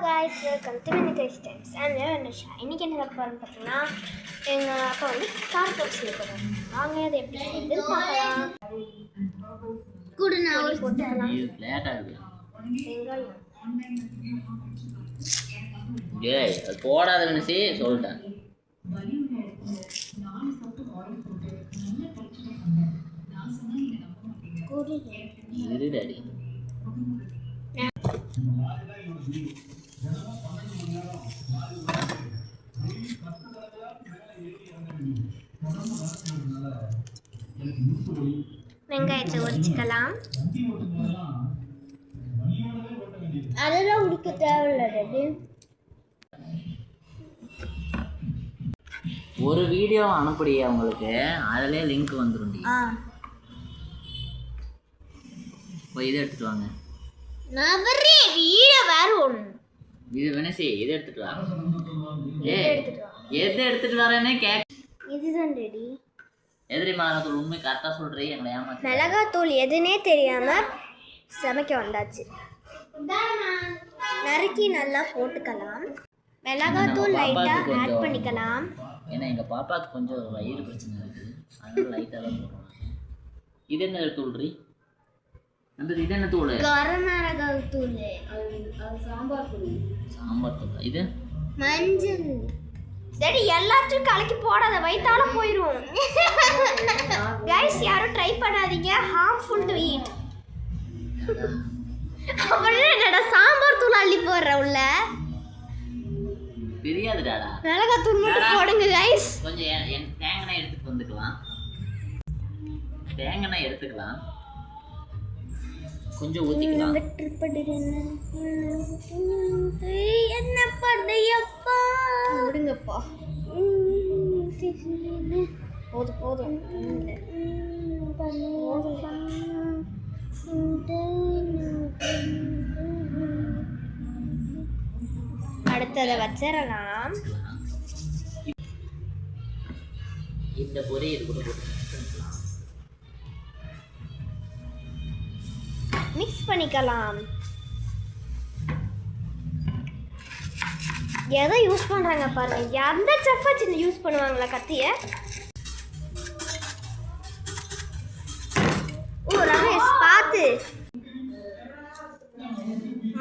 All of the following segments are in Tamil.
guys, welcome to Vinita's Times. I'm Nisha. இன்னைக்கு என்ன பார்க்க பார்த்தீங்கன்னா எங்க அப்பா வந்து கார் பாக்ஸ் செய்யறாங்க. வாங்க அதை எப்படி செய்யுதுன்னு பார்க்கலாம். குடுனா போட்டுக்கலாம். இது லேட் ஆகுது. வெங்காயம். ஏய் அது போடாதன்னு சொல்லிட்டேன். குடு டாடி. வெங்காயத்தை உரிச்சுக்கலாம். அதெல்லாம் உரிக்க தேவையில்லை. ஒரு வீடியோ அனுப்புடியே உங்களுக்கு, அதிலே லிங்க் வந்துரும்டி. போய் இதை எடுத்துட்டு வாங்க. நான் வரே வீடியோ வேற ஒன்று. இது வேணே இதை எடுத்துட்டு வா. எதை எடுத்துட்டு வரேனே கேக். இதுதான் ரெடி. எதிரி மிளகாத்தூள் உண்மை கரெக்டாக சொல்கிறீ, எங்களை ஏமாற்ற. மிளகாத்தூள் எதுனே தெரியாமல் சமைக்க வந்தாச்சு. நறுக்கி நல்லா போட்டுக்கலாம். மிளகாத்தூள் லைட்டாக ஆட் பண்ணிக்கலாம். ஏன்னா எங்கள் பாப்பாவுக்கு கொஞ்சம் வயிறு பிரச்சனை இருக்குது, அதனால லைட்டாக தான் போடுறோம். இது என்ன தூள்றி? அந்த இது என்ன தூள்? கரம் மிளகாய் தூள். சாம்பார் தூள். சாம்பார் தூள். இது மஞ்சள். சரி, எல்லாத்தையும் கலக்கி போடாத, வயித்தால போயிடும். கைஸ், யாரும் ட்ரை பண்ணாதீங்க, harmful to eat. அப்படியே என்னடா சாம்பார் தூள் அள்ளி போடுற உள்ள? தெரியாதுடாடா. மிளகாய் தூள் மட்டும் போடுங்க கைஸ். கொஞ்சம் தேங்காய் எடுத்துட்டு வந்துக்கலாம். தேங்காய் எடுத்துக்கலாம், கொஞ்சம் ஊற்றிக்கலாம். என்ன பண்ணையப்பா, விடுங்கப்பா. போதும் போதும். அடுத்ததை வச்சிடலாம். இந்த பொரி இது கூட போட்டு மிக்ஸ் பண்ணிக்கலாம். எதை யூஸ் பண்றாங்க பாருங்க. எந்த செஃப் வச்சு யூஸ் பண்ணுவாங்களா கத்திய? ஓ ரமேஷ் பாத்து.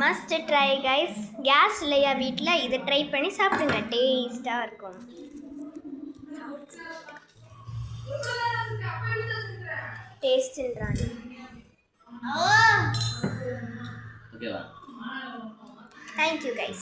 Must try guys. கேஸ் இல்லையா வீட்டில், இதை ட்ரை பண்ணி சாப்பிடுங்க, டேஸ்டாக இருக்கும். டேஸ்ட்ன்றாங்க. ஓகேவா? Thank you guys.